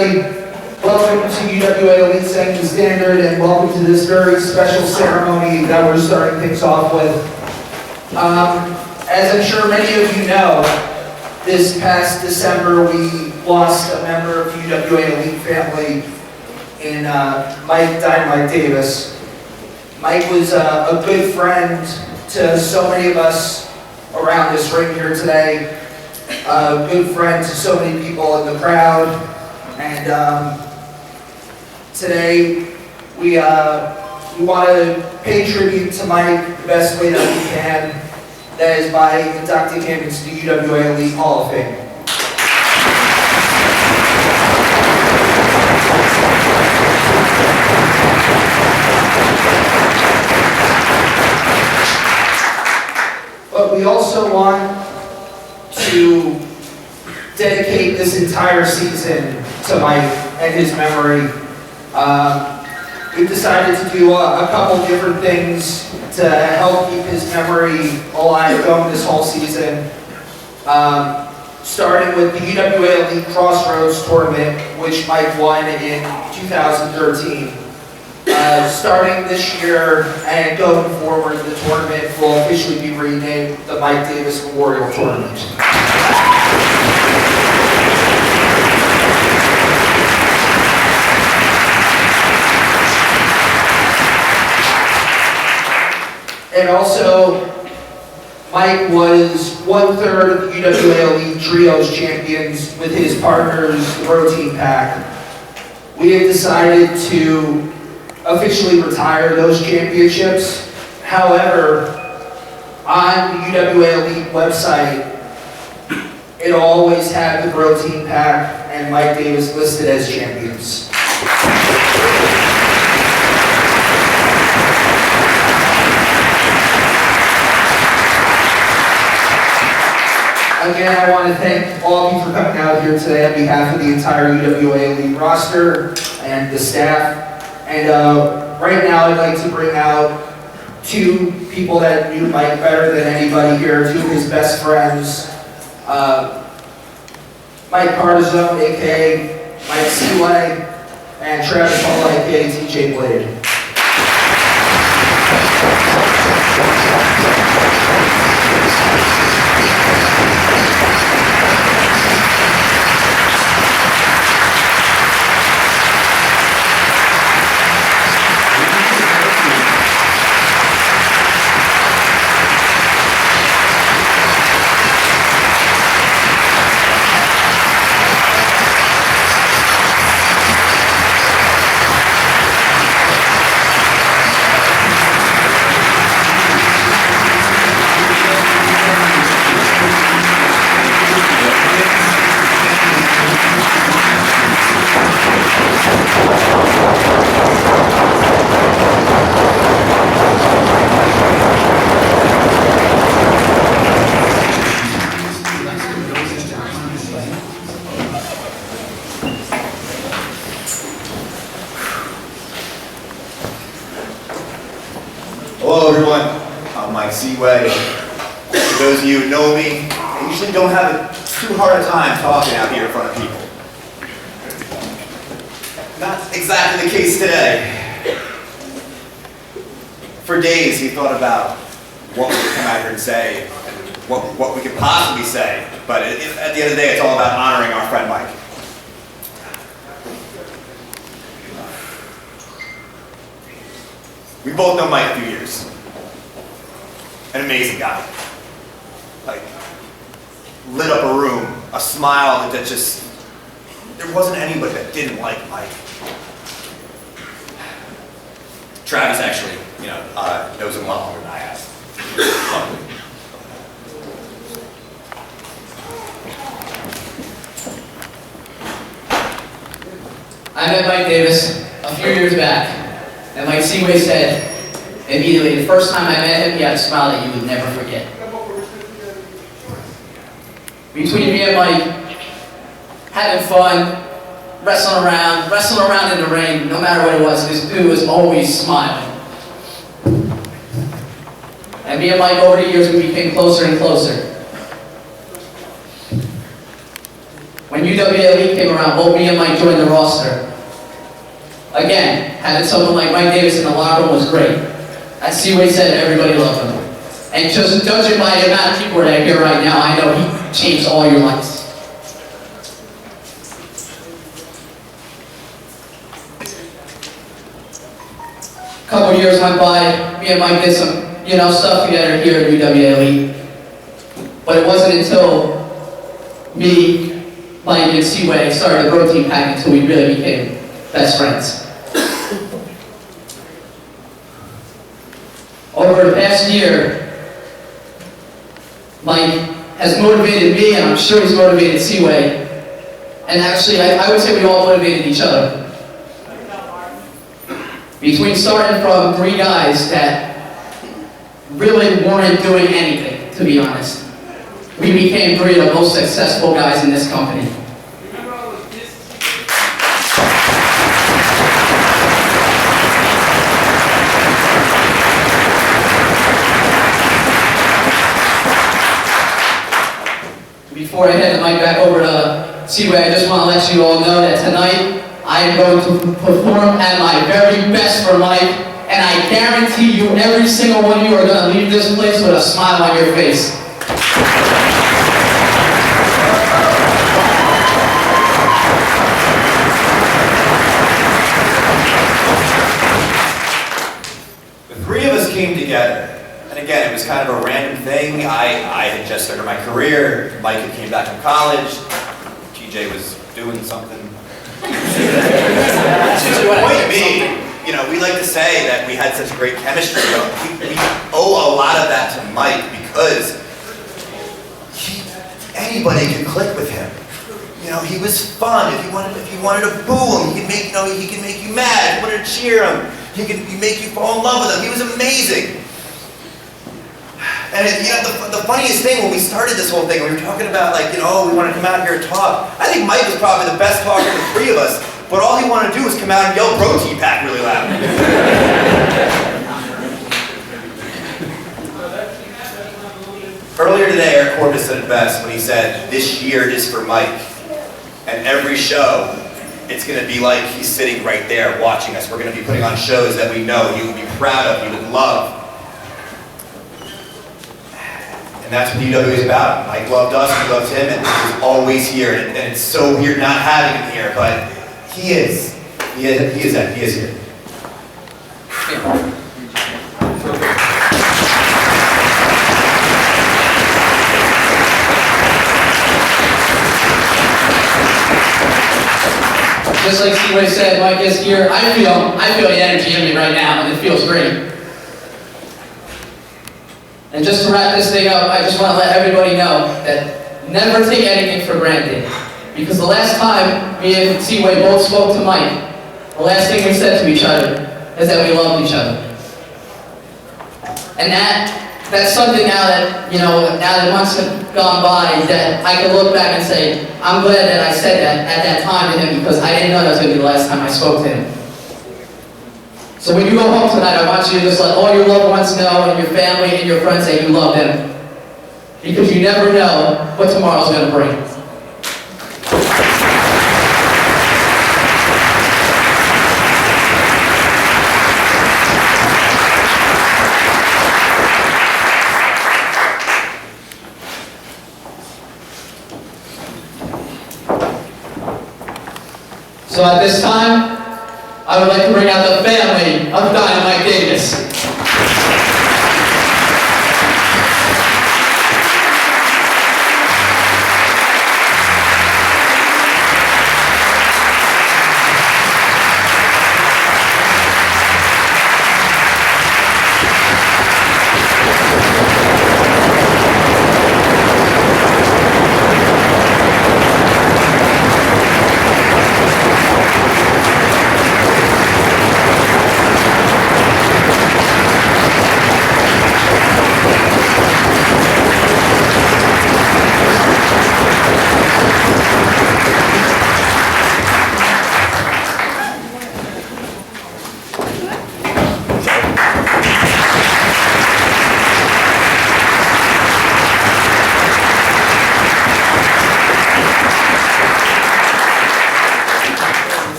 everybody. Welcome to UWA Elite Setting the Standard, and welcome to this very special ceremony that we're starting things off with. As I'm sure many of you know, this past December we lost a member of the UWA Elite family in Mike DynaMike Davis. Mike was a good friend to so many of us around this ring here today. A good friend to so many people in the crowd, and today we want to pay tribute to Mike the best way that we can. That is by inducting him into the UWA Elite Hall of Fame. But we also want to dedicate this entire season to Mike and his memory. We've decided to do a couple different things to help keep his memory alive going this whole season. Starting with the UWA Elite Crossroads tournament, which Mike won in 2013. Starting this year and going forward, the tournament will officially be renamed the Mike Davis Memorial Tournament. And also, Mike was 1/3 of the UWA Elite Trios champions with his partners, the BROtein Pack. We have decided to officially retire those championships. However, on the UWA Elite website, it'll always have the BROtein Pack and Mike Davis listed as champions. Again, I want to thank all of you for coming out here today on behalf of the entire UWA Elite roster and the staff. And right now I'd like to bring out two people that knew Mike better than anybody here, two of his best friends. Mike Cardizone, aka Mike Seaway, and Travis Hall, aka TJ Blade. Hello everyone, I'm Mike Seaway. For those of you who know me, I usually don't have too hard a time talking out here in front of people. Not exactly the case today. For days we thought about what we could come out here and say, and what we could possibly say, but at the end of the day it's all about honoring our friend Mike. We both know Mike a few years. An amazing guy. Like, lit up a room, a smile that just, there wasn't anybody that didn't like Mike. Travis actually, knows him a lot longer than I have. I met Mike Davis a few years back. And like Seaway said, immediately, the first time I met him, he had a smile that you would never forget. Between me and Mike, having fun, wrestling around in the rain, no matter what it was, this dude was always smiling. And me and Mike, over the years, we became closer and closer. When UWA Elite came around, both me and Mike joined the roster. Again, having someone like Mike Davis in the locker room was great. As Seaway said, everybody loved him. And just judging by the amount of people that are here right now, I know he changed all your lives. A couple years went by, me and Mike did some, stuff together here at UWA Elite. But it wasn't until me, Mike, and Seaway started the BROtein Pack until we really became best friends. Over the past year, Mike has motivated me, and I'm sure he's motivated Seaway. And actually, I would say we all motivated each other. Between starting from 3 guys that really weren't doing anything, to be honest, we became 3 of the most successful guys in this company. Before I hand the mic back over to Seaway, I just want to let you all know that tonight I am going to perform at my very best for Mike, and I guarantee you every single one of you are going to leave this place with a smile on your face. The 3 of us came together. And again, it was kind of a random thing. I had just started my career. Mike had came back from college. TJ was doing something. Point being, we like to say that we had such great chemistry. We owe a lot of that to Mike because anybody could click with him. He was fun. If you wanted to boo him, he could make you mad. If you wanted to cheer him, he could make you fall in love with him. He was amazing. And the funniest thing when we started this whole thing, we were talking about we want to come out here and talk. I think Mike was probably the best talker of the 3 of us, but all he wanted to do was come out and yell BROtein Pack really loud. Earlier today, Eric Corbis said it best when he said, "This year it is for Mike." And every show, it's going to be like he's sitting right there watching us. We're going to be putting on shows that we know you would be proud of, you would love. And that's what UWA is about. Mike loved us, we loved him, and he was always here. And it's so weird not having him here, but he is. He is here. Just like Seaway said, Mike is here. I feel the energy in me right now, and it feels great. And just to wrap this thing up, I just want to let everybody know that never take anything for granted. Because the last time me and Seaway both spoke to Mike, the last thing we said to each other is that we loved each other. And that's something now that months have gone by, that I can look back and say, I'm glad that I said that at that time to him, because I didn't know that was going to be the last time I spoke to him. So when you go home tonight, I want you to just let all your loved ones know, and your family and your friends, that you love them. Because you never know what tomorrow's going to bring. So at this time, I would like to bring out the family of DynaMike Davis.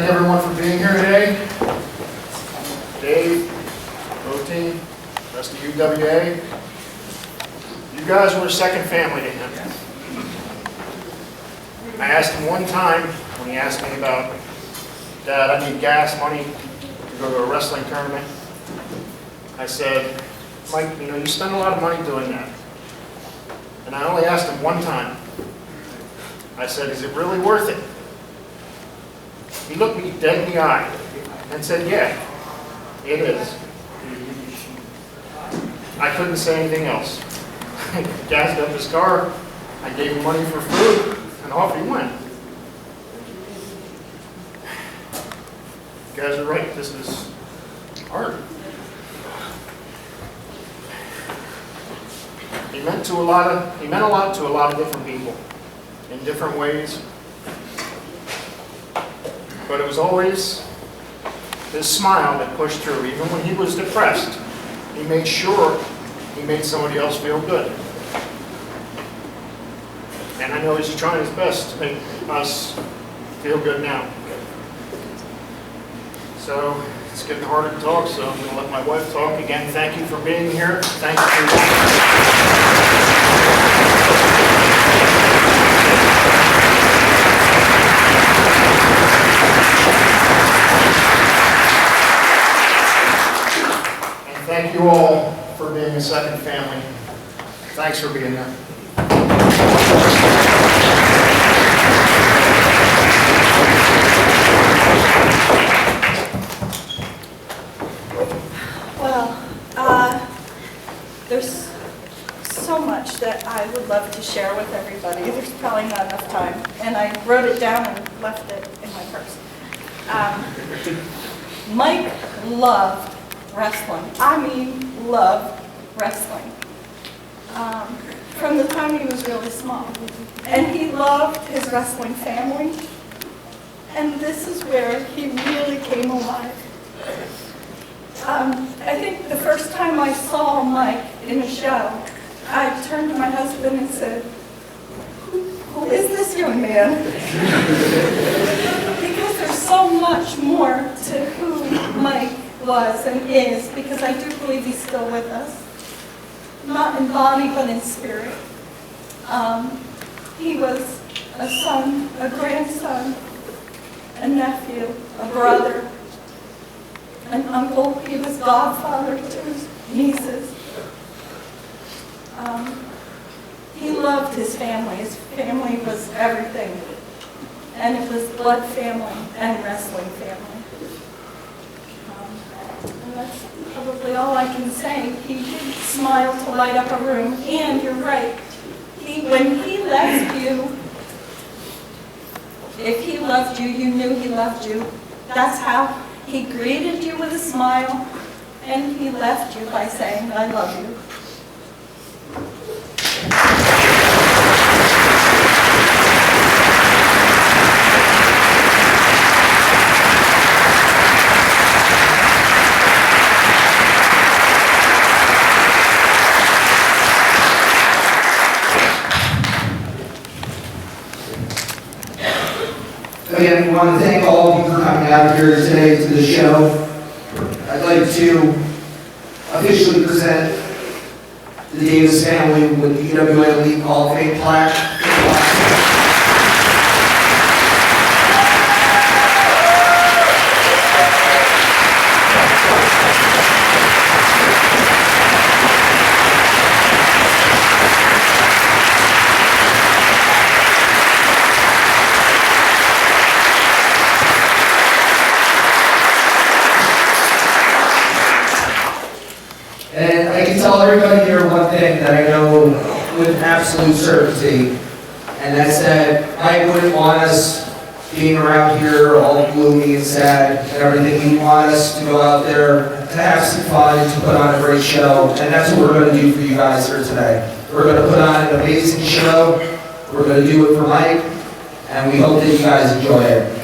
thank everyone for being here today. Dave, BROtein, rest of UWA. You guys were a second family to him. I asked him one time when he asked me about, Dad, I need gas money to go to a wrestling tournament. I said, Mike, you know, you spend a lot of money doing that. And I only asked him one time. I said, is it really worth it? He looked me dead in the eye and said, yeah, it is. I couldn't say anything else. I gassed up his car, I gave him money for food, and off he went. You guys are right, this is hard. He meant a lot to a lot of different people in different ways. But it was always his smile that pushed through. Even when he was depressed, he made sure he made somebody else feel good. And I know he's trying his best to make us feel good now. So it's getting harder to talk, so I'm going to let my wife talk again. Thank you for being here. Thank you for and thank you all for being a second family. Thanks for being there. There's so much that I would love to share with everybody. There's probably not enough time. And I wrote it down and left it in my purse. Mike loved wrestling. I mean, loved wrestling. From the time he was really small. And he loved his wrestling family. And this is where he really came alive. I think the first time I saw Mike in a show, I turned to my husband and said, who is this young man? Because there's so much more to who Mike was and is, because I do believe he's still with us. Not in body, but in spirit. He was a son, a grandson, a nephew, a brother, an uncle. He was godfather to his nieces. He loved his family. His family was everything. And it was blood family and wrestling family. And that's probably all I can say. He did smile to light up a room. And you're right. When he left you, if he loved you, you knew he loved you. That's how he greeted you with a smile, and he left you by saying, I love you. Again, we want to thank all of you for coming out here today to the show. I'd like to officially present the Davis family with the UWA Elite Hall of Fame plaque. And I can tell everybody here one thing that I know with absolute certainty, and that's that Mike wouldn't want us being around here all gloomy and sad and everything. He'd want us to go out there to have some fun and to put on a great show, and that's what we're going to do for you guys here today. We're going to put on an amazing show. We're going to do it for Mike, and we hope that you guys enjoy it.